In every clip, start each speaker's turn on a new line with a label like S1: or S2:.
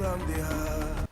S1: from the heart.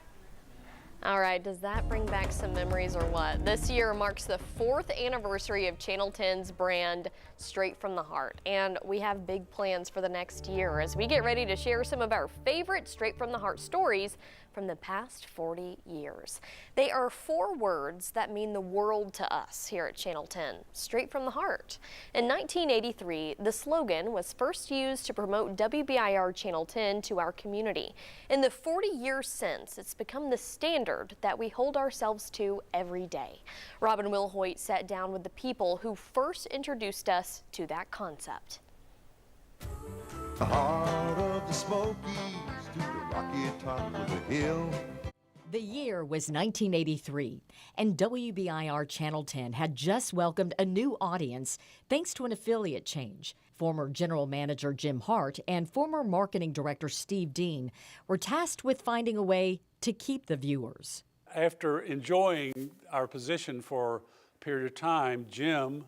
S2: All right, does that bring back some memories or what? This year marks the 4th anniversary of Channel 10's brand, Straight from the Heart. And we have big plans for the next year as we get ready to share some of our favorite Straight from the Heart stories from the past 40 years. They are 4 words that mean the world to us here at Channel 10, Straight from the Heart. In 1983, the slogan was first used to promote WBIR Channel 10 to our community. In the 40 years since, it's become the standard that we hold ourselves to every day. Robin Wilhoit sat down with the people who first introduced us to that concept.
S1: The heart of the Smokies to the rocky top of the hill.
S3: The year was 1983, and WBIR Channel 10 had just welcomed a new audience thanks to an affiliate change. Former General Manager Jim Hart and former Marketing Director Steve Dean were tasked with finding a way to keep the viewers.
S4: After enjoying our position for a period of time, Jim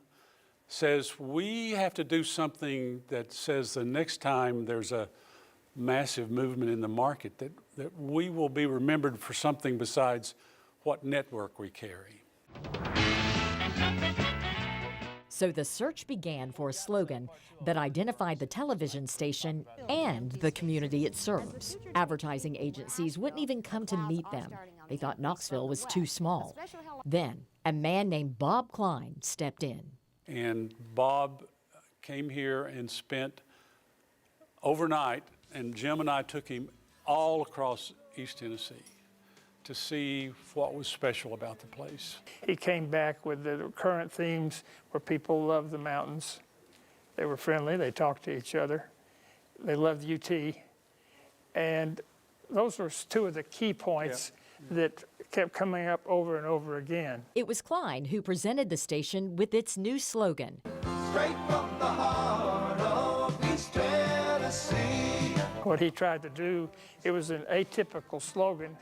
S4: says we have to do something that says the next time there's a massive movement in the market that we will be remembered for something besides what network we carry.
S3: So the search began for a slogan that identified the television station and the community it serves. Advertising agencies wouldn't even come to meet them. They thought Knoxville was too small. Then a man named Bob Klein stepped in.
S4: And Bob came here and spent overnight, and Jim and I took him all across East Tennessee to see what was special about the place.
S5: He came back with the current themes where people love the mountains. They were friendly, they talked to each other, they loved UT, and those were 2 of the key points that kept coming up over and over again.
S3: It was Klein who presented the station with its new slogan.
S1: Straight from the heart of East Tennessee.
S5: What he tried to do, it was an atypical slogan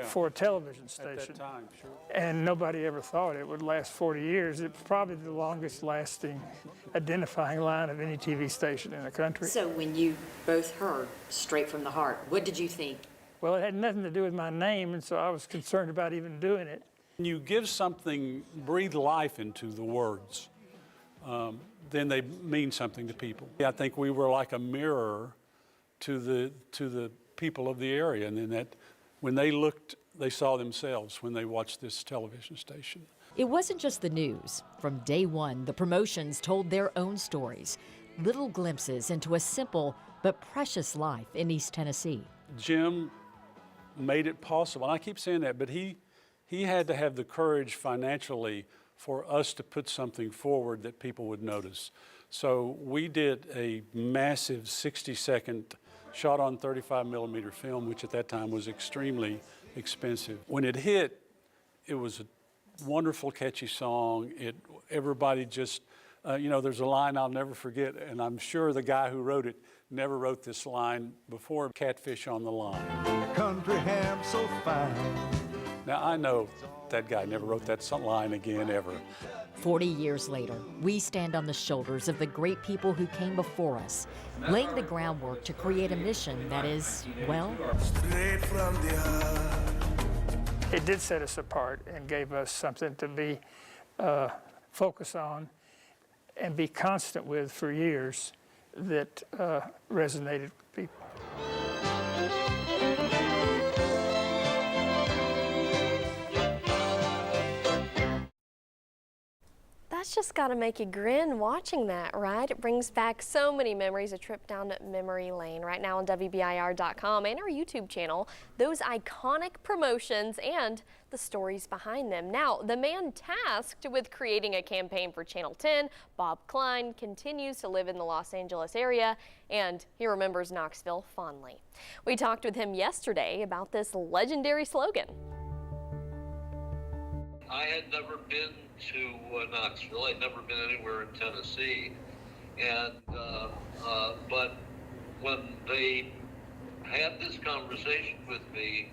S5: for a television station.
S4: At that time, sure.
S5: And nobody ever thought it would last 40 years. It's probably the longest lasting identifying line of any TV station in the country.
S6: So when you both heard Straight from the Heart, what did you think?
S5: Well, it had nothing to do with my name, and so I was concerned about even doing it.
S4: When you give something, breathe life into the words, then they mean something to people. I think we were like a mirror to the people of the area, and then that when they looked, they saw themselves when they watched this television station.
S3: It wasn't just the news. From day one, the promotions told their own stories, little glimpses into a simple but precious life in East Tennessee.
S4: Jim made it possible, and I keep saying that, but he had to have the courage financially for us to put something forward that people would notice. So we did a massive 60-second shot on 35 millimeter film, which at that time was extremely expensive. When it hit, it was a wonderful, catchy song. Everybody just, there's a line I'll never forget, and I'm sure the guy who wrote it never wrote this line before, "Catfish on the line."
S1: Country ham so fine.
S4: Now, I know that guy never wrote that line again, ever.
S3: 40 years later, we stand on the shoulders of the great people who came before us, laying the groundwork to create a mission that is, well,
S1: Straight from the heart.
S5: It did set us apart and gave us something to be focused on and be constant with for years that resonated with people.
S2: That's just got to make you grin watching that, right? It brings back so many memories, a trip down memory lane. Right now on WBIR.com and our YouTube channel, those iconic promotions and the stories behind them. Now, the man tasked with creating a campaign for Channel 10, Bob Klein, continues to live in the Los Angeles area, and he remembers Knoxville fondly. We talked with him yesterday about this legendary slogan.
S7: I had never been to Knoxville. I'd never been anywhere in Tennessee, and but when they had this conversation with me,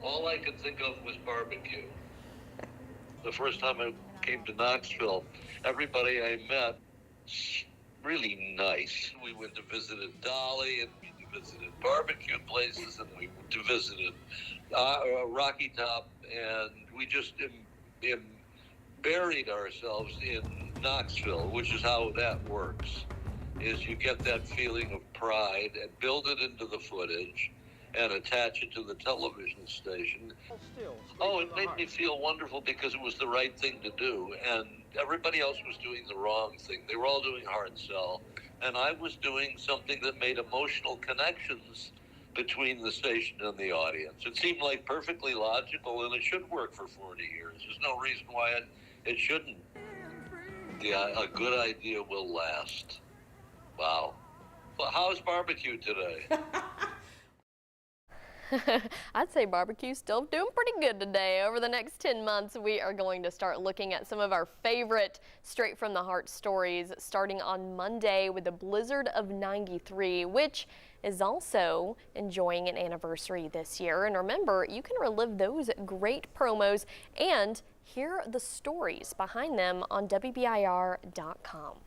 S7: all I could think of was barbecue. The first time I came to Knoxville, everybody I met really nice. We went to visited Dolly, and we visited barbecue places, and we visited Rocky Top, and we just buried ourselves in Knoxville, which is how that works, is you get that feeling of pride and build it into the footage and attach it to the television station. Oh, it made me feel wonderful because it was the right thing to do, and everybody else was doing the wrong thing. They were all doing hard sell, and I was doing something that made emotional connections between the station and the audience. It seemed like perfectly logical, and it should work for 40 years. There's no reason why it shouldn't. A good idea will last. Wow. Well, how's barbecue today?
S2: I'd say barbecue's still doing pretty good today. Over the next 10 months, we are going to start looking at some of our favorite straight from the heart stories, starting on Monday with the blizzard of '93, which is also enjoying an anniversary this year. And remember, you can relive those great promos and hear the stories behind them on WBIR.com.